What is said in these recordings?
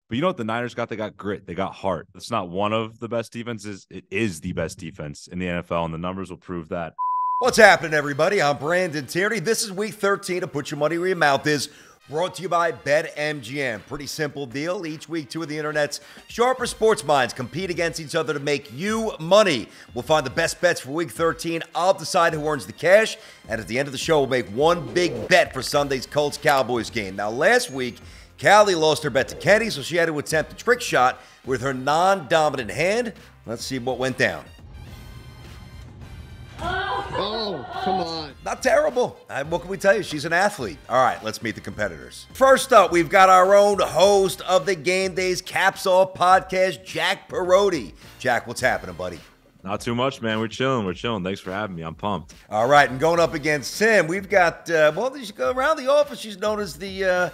But you know what the Niners got? They got grit. They got heart. It's not one of the best defenses. It is the best defense in the NFL, and the numbers will prove that. What's happening, everybody? I'm Brandon Tierney. This is week 13 of Put Your Money Where Your Mouth Is, brought to you by BetMGM. Pretty simple deal. Each week, two of the internet's sharper sports minds compete against each other to make you money. We'll find the best bets for week 13. I'll decide who earns the cash. And at the end of the show, we'll make one big bet for Sunday's Colts-Cowboys game. Now, last week, Callie lost her bet to Kenny, so she had to attempt a trick shot with her non-dominant hand. Let's see what went down. Oh, come on. Not terrible. What can we tell you? She's an athlete. All right, let's meet the competitors. First up, we've got our own host of the Game Days Caps Off podcast, Jack Parodi. Jack, what's happening, buddy? Not too much, man. We're chilling. We're chilling. Thanks for having me. I'm pumped. All right, and going up against Tim, we've got, around the office, she's known as the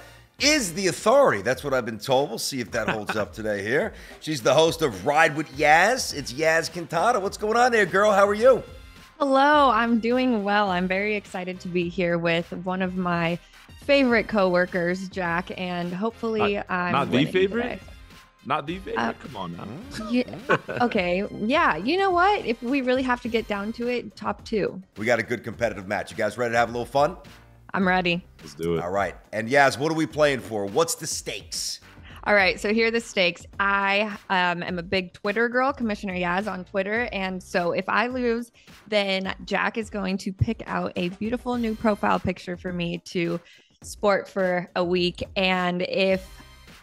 authority. That's what I've been told. We'll see if that holds up today here. She's the host of Ride with Yas. It's Yas Quintana. What's going on there, girl? How are you? Hello, I'm doing well. I'm very excited to be here with one of my favorite coworkers, Jack, and hopefully I'm not the favorite. Today. Not the favorite. Come on now. Yeah, okay. Yeah. You know what? If we really have to get down to it, top two. We got a good competitive match. You guys ready to have a little fun? I'm ready. Let's do it. All right. And Yas, what are we playing for? What's the stakes? All right, so here are the stakes. I am a big Twitter girl, Commissioner Yas on Twitter. And so if I lose, then Jack is going to pick out a beautiful new profile picture for me to sport for a week. And if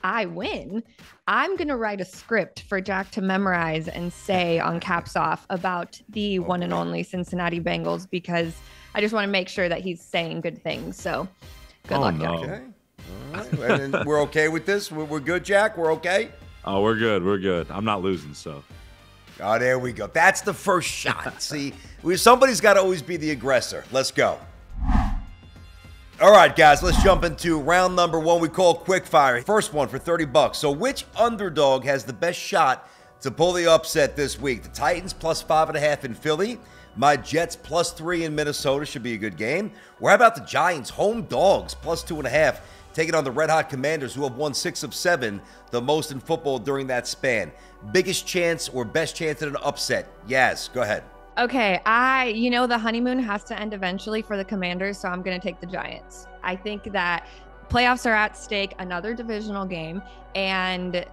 I win, I'm going to write a script for Jack to memorize and say on Caps Off about the one and only Cincinnati Bengals, because I just want to make sure that he's saying good things. So good luck, Jack. Okay. All right. And we're okay with this? We're good, Jack? We're okay? Oh, we're good. We're good. I'm not losing, so. Oh, there we go. That's the first shot. See, somebody's got to always be the aggressor. Let's go. All right, guys, let's jump into round number one. We call quickfire. First one for $30. So which underdog has the best shot to pull the upset this week? The Titans plus 5.5 in Philly. My Jets plus 3 in Minnesota should be a good game. Or how about the Giants home dogs plus 2.5, taking on the Red-Hot Commanders, who have won 6 of 7, the most in football during that span. Biggest chance or best chance at an upset? Yas, go ahead. Okay, the honeymoon has to end eventually for the Commanders, so I'm going to take the Giants. I think that playoffs are at stake, another divisional game, and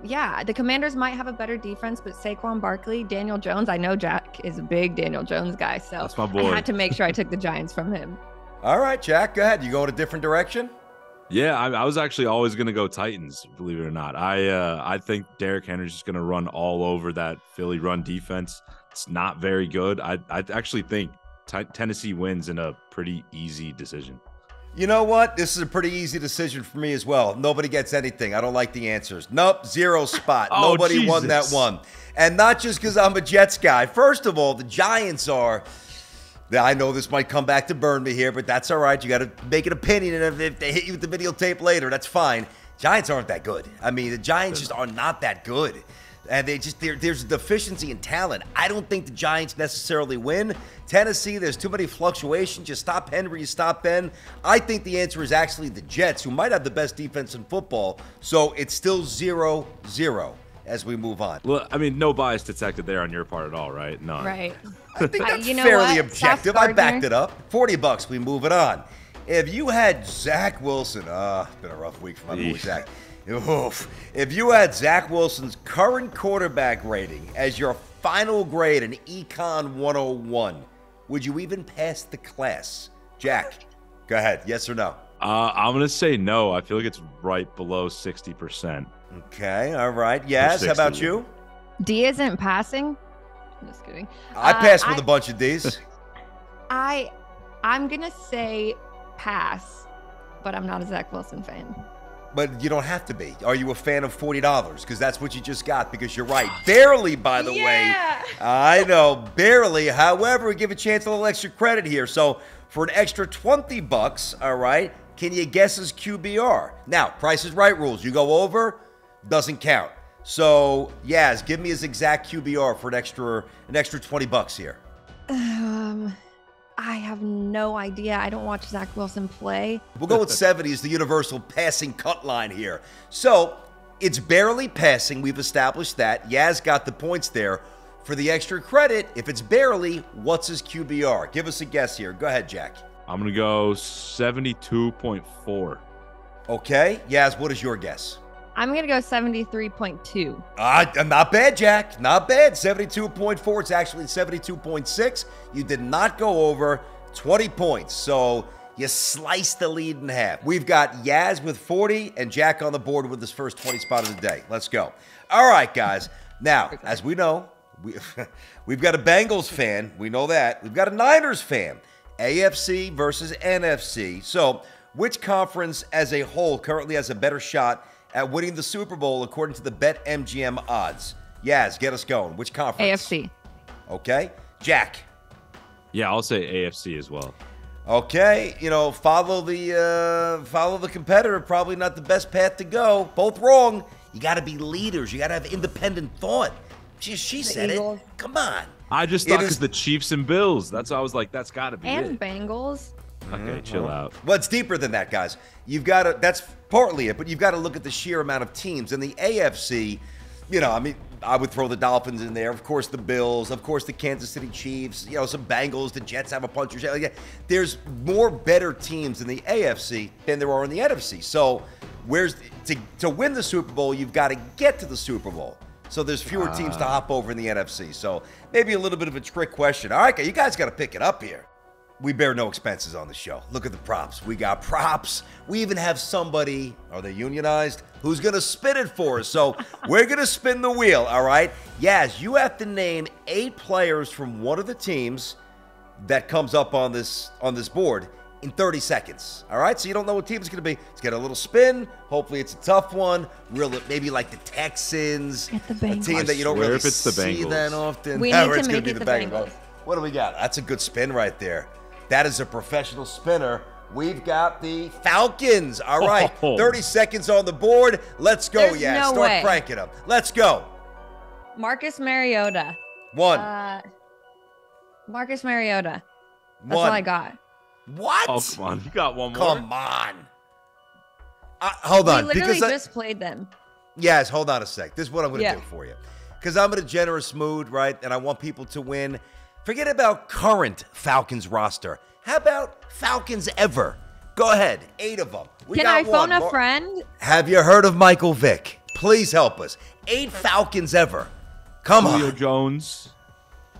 yeah, the Commanders might have a better defense, but Saquon Barkley, Daniel Jones, I know Jack is a big Daniel Jones guy, so that's my boy. I had to make sure I took the Giants from him. All right, Jack, go ahead. You go in a different direction? Yeah, I was actually always going to go Titans, believe it or not. I think Derrick Henry's just going to run all over that Philly run defense. It's not very good. I actually think Tennessee wins in a pretty easy decision. You know what? This is a pretty easy decision for me as well. Nobody gets anything. I don't like the answers. Nope, 0 spot. Oh, Nobody Jesus. won that one. And not just because I'm a Jets guy. First of all, the Giants are... I know this might come back to burn me here, but that's all right. You got to make an opinion, and if they hit you with the videotape later, that's fine. Giants aren't that good. I mean, the Giants just are not that good. And there's a deficiency in talent. I don't think the Giants necessarily win. Tennessee, there's too many fluctuations. You stop Henry, you stop Ben. I think the answer is actually the Jets, who might have the best defense in football. So it's still 0-0 as we move on. Well, I mean, no bias detected there on your part at all, right? None. Right. I think that's You know fairly what? objective. I backed it up. $40, we move it on. If you had Zach Wilson, it's been a rough week for my boy Zach. Oof. If you had Zach Wilson's current quarterback rating as your final grade in Econ 101, would you even pass the class? Jack, go ahead. Yes or no? I'm going to say no. I feel like it's right below 60%. Okay, all right. Yes, how about you? D isn't passing. Just kidding. I passed with a bunch of Ds. I'm going to say pass, but I'm not a Zach Wilson fan. But you don't have to be. Are you a fan of $40? Because that's what you just got, because you're right. Barely, by the way. I know, barely. However, we give a chance a little extra credit here. So for an extra $20, all right, can you guess his QBR? Now, Price is Right rules. You go over, doesn't count. So, Yas, give me his exact QBR for an extra $20 here. I have no idea. I don't watch Zach Wilson play. We'll go with 70 as the universal passing cut line here. So, It's barely passing. We've established that. Yaz got the points there. For the extra credit, if it's barely, what's his QBR? Give us a guess here. Go ahead, Jack. I'm going to go 72.4. Okay. Yaz, what is your guess? I'm going to go 73.2. Not bad, Jack. Not bad. 72.4. It's actually 72.6. You did not go over 20 points. So you sliced the lead in half. We've got Yaz with 40 and Jack on the board with his first 20 spot of the day. Let's go. All right, guys. Now, as we know, we've got a Bengals fan. We know that. We've got a Niners fan. AFC versus NFC. So, which conference as a whole currently has a better shot at winning the Super Bowl according to the BetMGM odds? Yaz, get us going. Which conference? AFC. Okay. Jack. Yeah, I'll say AFC as well. Okay. Follow the competitor. Probably not the best path to go. Both wrong. You got to be leaders. You got to have independent thought. She said Eagles. it. Come on. I just thought because the Chiefs and Bills. That's why I was like, that's got to be And it. Bengals. Okay, chill out. Well, it's deeper than that, guys. You've got to, that's partly it, but you've got to look at the sheer amount of teams. In the AFC, I would throw the Dolphins in there. Of course, the Bills. Of course, the Kansas City Chiefs. Some Bengals. The Jets have a puncher's chance. There's more better teams in the AFC than there are in the NFC. So, to win the Super Bowl, you've got to get to the Super Bowl. So there's fewer teams to hop over in the NFC. So maybe a little bit of a trick question. All right, you guys got to pick it up here. We bear no expenses on the show. Look at the props. We got props. We even have somebody, are they unionized, who's going to spin it for us. So we're going to spin the wheel, all right? Yaz, you have to name 8 players from one of the teams that comes up on this board in 30 seconds, all right? So you don't know what team it's going to be. It's got a little spin. Hopefully it's a tough one. Maybe like the Texans, Get the a Bengals. team that you don't I swear really if it's the see Bengals. that often. We need to It's gonna make be it the Bengals. What do we got? That's a good spin right there. That is a professional spinner. We've got the Falcons. All right, Oh. 30 seconds on the board. Let's go, There's yeah. no Start way. cranking them. Let's go. Marcus Mariota. 1. Marcus Mariota. That's 1. all I got. What? Oh, come on. You got one more. Come on. Hold on. We literally because just played them. Yes, hold on a sec. This is what I'm going to Yeah. do for you. Because I'm in a generous mood, right? And I want people to win. Forget about current Falcons roster. How about Falcons ever? Go ahead. 8 of them. We Can got I phone one. a friend? Have you heard of Michael Vick? Please help us. 8 Falcons ever. Come Julio on. Jones.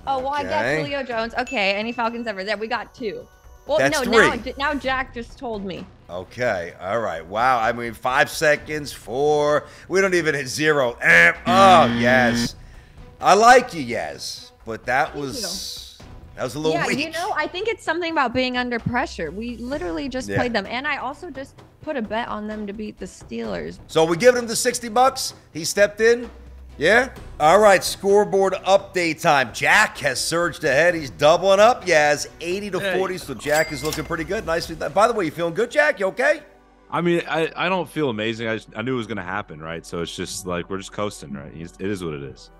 Oh, well, I got Okay. Julio Jones. Okay, any Falcons ever? There, we got 2. Well, That's no, 3. now Jack just told me. Okay. All right. Wow. 5 seconds. 4. We don't even hit 0. Oh, yes. I like you, yes. But that was a little Yeah, weak. I think it's something about being under pressure. We literally just played them, and I also just put a bet on them to beat the Steelers. So we giving him the $60. He stepped in. Yeah? All right, scoreboard update time. Jack has surged ahead. He's doubling up. Yes, 80 to 40, so Jack is looking pretty good. Nicely done. By the way, you feeling good, Jack? You okay? I mean, I don't feel amazing. I knew it was going to happen, right? So it's just like we're just coasting, right? It is what it is.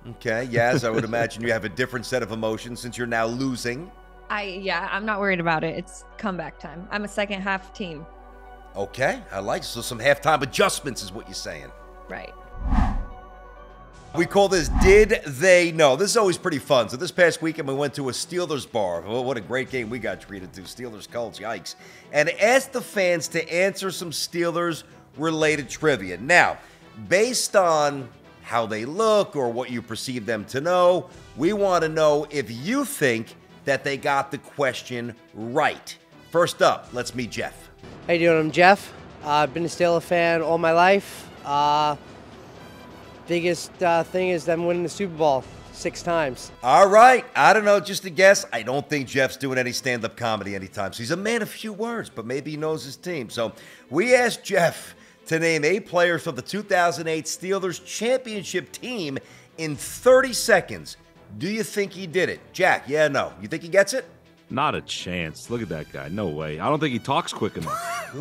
Okay, yes, I would imagine you have a different set of emotions since you're now losing. I'm not worried about it. It's comeback time. I'm a second half team. Okay, I like it. So some halftime adjustments is what you're saying. Right. We call this Did They Know? This is always pretty fun. So this past weekend, we went to a Steelers bar. Oh, what a great game we got treated to. Steelers Colts, yikes. And asked the fans to answer some Steelers-related trivia. Now, based on how they look or what you perceive them to know, we want to know if you think that they got the question right. First up, let's meet Jeff. How you doing? I'm Jeff. I've been a Steelers fan all my life. Biggest thing is them winning the Super Bowl 6 times. All right. I don't know. Just a guess. I don't think Jeff's doing any stand-up comedy anytime. So he's a man of few words, but maybe he knows his team. So we asked Jeff to name 8 players from the 2008 Steelers championship team in 30 seconds. Do you think he did it? Jack, yeah, no. You think he gets it? Not a chance. Look at that guy. No way. I don't think he talks quick enough.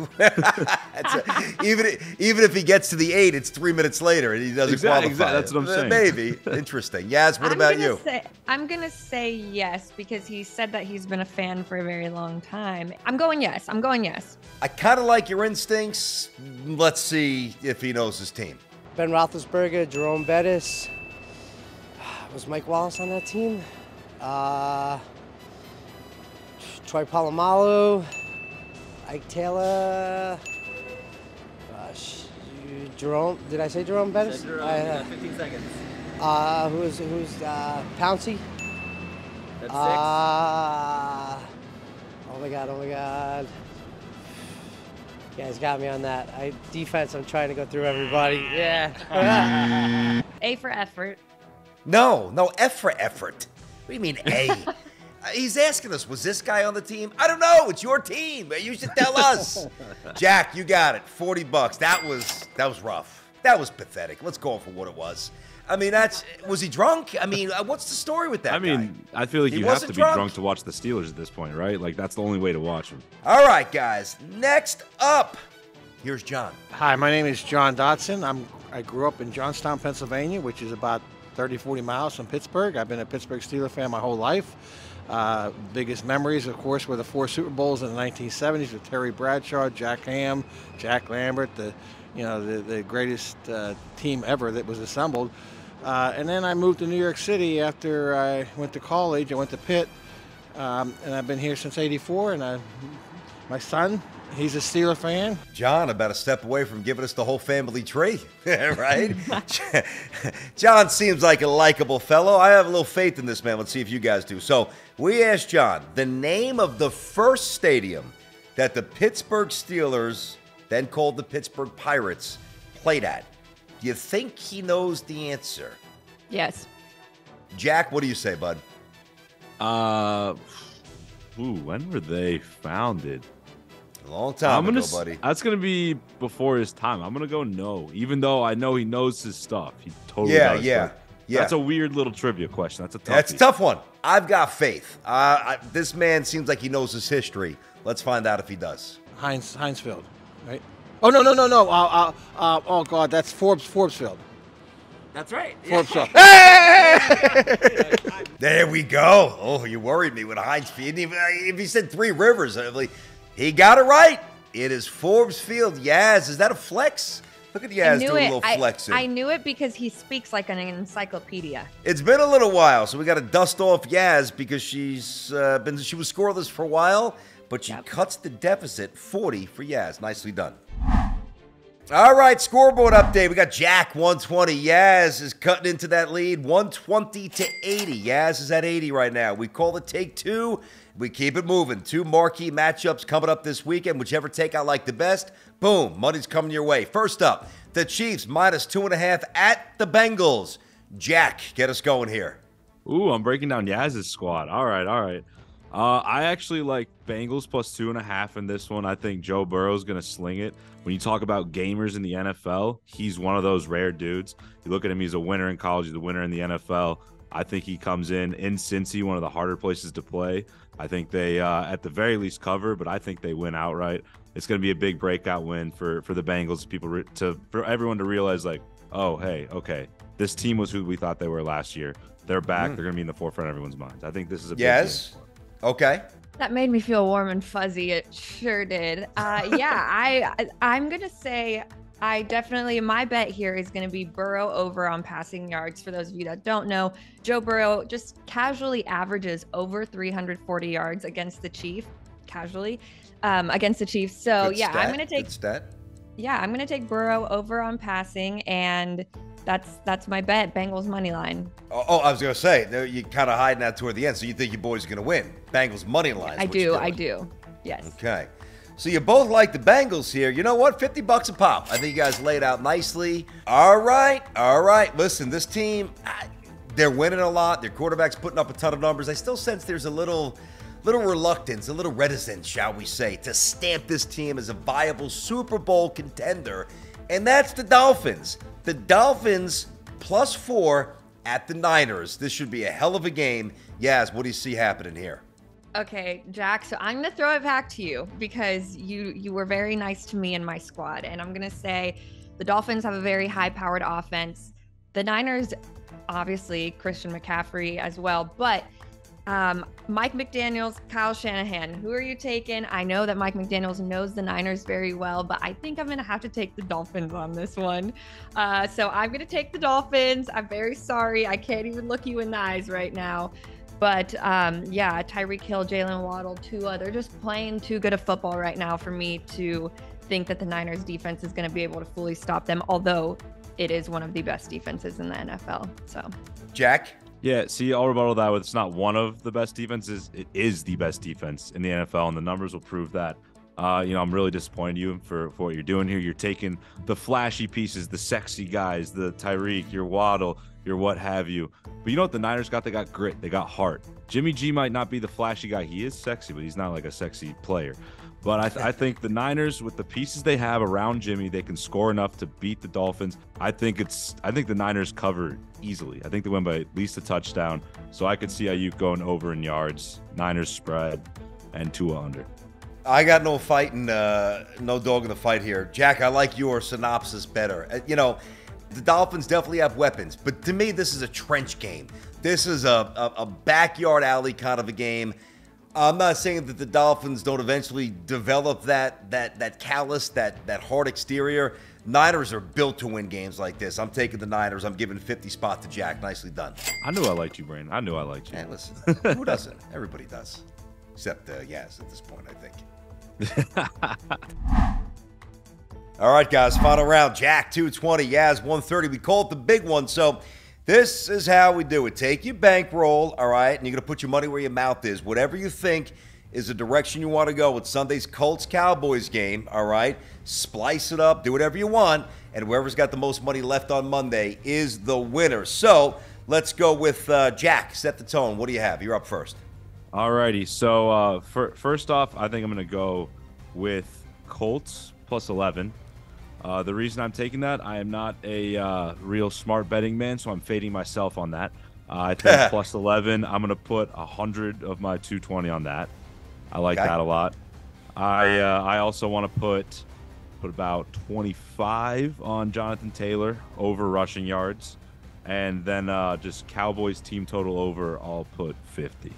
Even if he gets to the 8, it's 3 minutes later and he doesn't qualify. Exactly. That's what I'm saying. Maybe. Interesting. Yaz, what about you? I'm going to say yes because he said that he's been a fan for a very long time. I'm going yes. I kind of like your instincts. Let's see if he knows his team. Ben Roethlisberger, Jerome Bettis. Was Mike Wallace on that team? Troy Polamalu, Ike Taylor, Jerome. Did I say Jerome Bettis? Jerome, 15 seconds. Who's Pouncey? That's 6. Oh my God. You guys got me on that. Defense, I'm trying to go through everybody. Yeah. A for effort. No, F for effort. What do you mean A? He's asking us, was this guy on the team? I don't know. It's your team. You should tell us. Jack, you got it. $40. That was rough. That was pathetic. Let's go for what it was. I mean, was he drunk? I mean, what's the story with that I mean, guy? I feel like He you have wasn't to be drunk to watch the Steelers at this point, right? Like, that's the only way to watch them. All right, guys. Next up, here's John. Hi, my name is John Dotson. I grew up in Johnstown, Pennsylvania, which is about 30, 40 miles from Pittsburgh. I've been a Pittsburgh Steelers fan my whole life. Biggest memories, of course, were the 4 Super Bowls in the 1970s with Terry Bradshaw, Jack Ham, Jack Lambert, the greatest team ever that was assembled. And then I moved to New York City after I went to college. I went to Pitt, and I've been here since '84. And my son, he's a Steeler fan. John, about a step away from giving us the whole family tree, right? John seems like a likable fellow. I have a little faith in this man. Let's see if you guys do. So we asked John the name of the first stadium that the Pittsburgh Steelers, then called the Pittsburgh Pirates, played at. Do you think he knows the answer? Yes. Jack, what do you say, bud? When were they founded? A long time ago, buddy. That's gonna be before his time. I'm gonna go no, even though I know he knows his stuff. He totally does. Yeah. That's a weird little trivia question. That's a tough. That's a tough one. I've got faith. This man seems like he knows his history. Let's find out if he does. Heinz Field, right? Oh, no. Oh, God, that's Forbes Field. That's right. Forbes Field. There we go. Oh, you worried me with Heinz Field. If he said Three Rivers, he got it right. It is Forbes Field. Yaz, is that a flex? Look at Yaz doing a little flexing. I knew it because he speaks like an encyclopedia. It's been a little while, so we got to dust off Yaz because she was scoreless for a while, but she cuts the deficit. 40 for Yaz. Nicely done. All right, scoreboard update. We got Jack 120. Yaz is cutting into that lead 120 to 80. Yaz is at 80 right now. We call it take 2. We keep it moving. 2 marquee matchups coming up this weekend. Whichever take I like the best, boom, money's coming your way. First up, the Chiefs -2.5 at the Bengals. Jack, get us going here. Ooh, I'm breaking down Yaz's squad. All right. I actually like Bengals +2.5 in this one. I think Joe Burrow's going to sling it. When you talk about gamers in the NFL, he's one of those rare dudes. You look at him, he's a winner in college, he's a winner in the NFL. I think he comes in Cincy, one of the harder places to play. I think they, at the very least, cover, but I think they win outright. It's going to be a big breakout win for the Bengals, for everyone to realize, like, oh, hey, okay, this team was who we thought they were last year. They're back. They're going to be in the forefront of everyone's minds. I think this is a big game. Okay. That made me feel warm and fuzzy. It sure did. I'm going to say my bet here is going to be Burrow over on passing yards. For those of you that don't know, Joe Burrow just casually averages over 340 yards against the Chiefs. Against the Chiefs. So, Good stat. I'm going to take Good stat. Yeah, I'm going to take Burrow over on passing, and that's my bet. Bengals money line. Oh, I was going to say, you kind of hiding that toward the end, so you think your boys are going to win. Bengals money line. I do. Yes. Okay. So you both like the Bengals here. You know what? $50 a pop. I think you guys laid out nicely. All right. Listen, this team, they're winning a lot. Their quarterback's putting up a ton of numbers. I still sense there's a little reluctance, a little reticence, shall we say, to stamp this team as a viable Super Bowl contender, and that's the Dolphins. The Dolphins +4 at the Niners. This should be a hell of a game. Yaz, what do you see happening here? Okay, Jack, so I'm going to throw it back to you because you were very nice to me and my squad, and I'm going to say the Dolphins have a very high-powered offense. The Niners, obviously, Christian McCaffrey as well, but Mike McDaniels, Kyle Shanahan. Who are you taking? I know that Mike McDaniels knows the Niners very well, but I think I'm going to have to take the Dolphins on this one. So I'm going to take the Dolphins. I'm very sorry. I can't even look you in the eyes right now. But yeah, Tyreek Hill, Jalen Waddle, Tua, they're just playing too good of football right now for me to think that the Niners defense is going to be able to fully stop them, although it is one of the best defenses in the NFL. So, Jack? Yeah, see, I'll rebuttal that with it's not one of the best defenses. It is the best defense in the NFL, and the numbers will prove that. I'm really disappointed in you for what you're doing here. You're taking the flashy pieces, the sexy guys, the Tyreek, your Waddle, your what have you. But you know what the Niners got? They got grit. They got heart. Jimmy G might not be the flashy guy. He is sexy, but he's not like a sexy player. But I think the Niners, with the pieces they have around Jimmy, they can score enough to beat the Dolphins. I think the Niners cover easily. I think they win by at least a touchdown. So I could see Ayuk going over in yards, Niners spread, and Tua under. I got no fighting, no dog in the fight here. Jack, I like your synopsis better. The Dolphins definitely have weapons, but to me, this is a trench game. This is a backyard alley kind of a game. I'm not saying that the Dolphins don't eventually develop that callous, that hard exterior. Niners are built to win games like this. I'm taking the Niners. I'm giving 50 spot to Jack. Nicely done. I knew I liked you, Brandon. I knew I liked you. Hey, listen, who doesn't? Everybody does. Except Yas at this point, I think. All right, guys, final round. Jack, 220. Yas, 130. We call it the big one, so this is how we do it. Take your bankroll, all right, and you're going to put your money where your mouth is. Whatever you think is the direction you want to go with Sunday's Colts-Cowboys game, all right? Splice it up, do whatever you want, and whoever's got the most money left on Monday is the winner. So let's go with Jack. Set the tone. What do you have? You're up first. All righty. So first off, I think I'm going to go with Colts plus 11. The reason I'm taking that, I am not a real smart betting man, so I'm fading myself on that. I think plus 11, I'm going to put 100 of my 220 on that. I like that a lot. I also want to put about 25 on Jonathan Taylor over rushing yards. And then just Cowboys team total over, I'll put 50.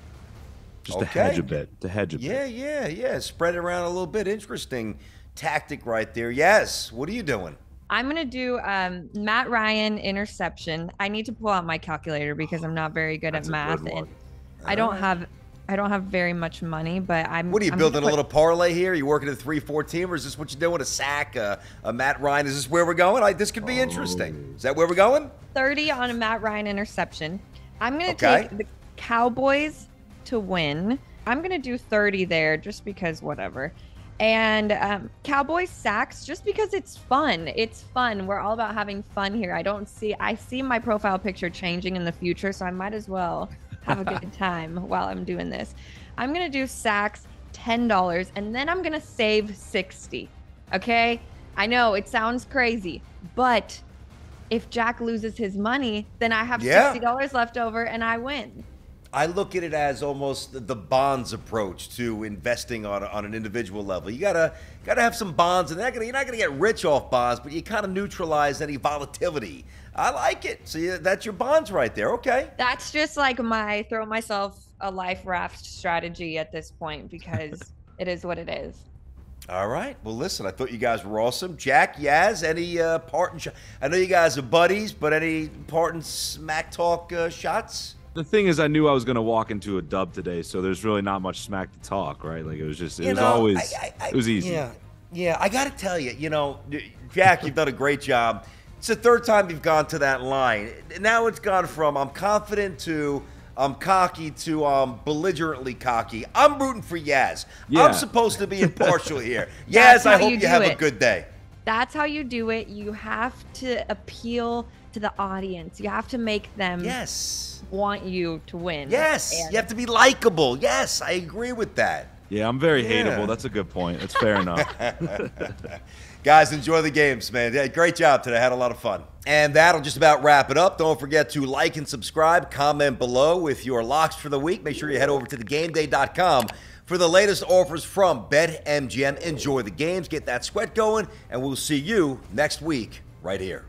Just to hedge a bit. Yeah. Spread it around a little bit. Interesting tactic right there. Yes. What are you doing? I'm going to do Matt Ryan interception. I need to pull out my calculator because I'm not very good at math. And I don't have very much money, but What are you building, a little parlay here? Are you working at 3-14, or is this what you're doing? A sack, a Matt Ryan? Is this where we're going? This could be interesting. Is that where we're going? 30 on a Matt Ryan interception. I'm going to take the Cowboys to win. I'm going to do 30 there just because whatever. And Cowboys sacks just because it's fun. It's fun. We're all about having fun here. I see my profile picture changing in the future, so I might as well have a good time while I'm doing this. I'm going to do sacks, $10, and then I'm going to save 60. Okay? I know it sounds crazy, but if Jack loses his money, then I have $60 left over and I win. I look at it as almost the bonds approach to investing on an individual level. You gotta have some bonds, and you're not gonna get rich off bonds, but you kind of neutralize any volatility. I like it. So that's your bonds right there. Okay. That's just like my throw myself a life raft strategy at this point because it is what it is. All right. Well, listen, I thought you guys were awesome. Jack, Yas, any parting I know you guys are buddies, but any parting smack talk shots? The thing is, I knew I was going to walk into a dub today, so there's really not much smack to talk, right? Like, it was easy. Yeah, I got to tell you, Jack, you've done a great job. It's the third time you've gone to that line. Now it's gone from I'm confident to I'm cocky to I'm belligerently cocky. I'm rooting for Yas. Yeah. I'm supposed to be impartial here. Yas, I hope you have a good day. That's how you do it. You have to appeal to the audience. You have to make them want you to win. Yes, you have to be likable. Yes, I agree with that. Yeah, I'm very hateable. That's a good point. That's fair enough. Guys, enjoy the games, man. Yeah, great job today. I had a lot of fun. And that'll just about wrap it up. Don't forget to like and subscribe. Comment below with your locks for the week. Make sure you head over to thegameday.com for the latest offers from BetMGM. Enjoy the games. Get that sweat going. And we'll see you next week right here.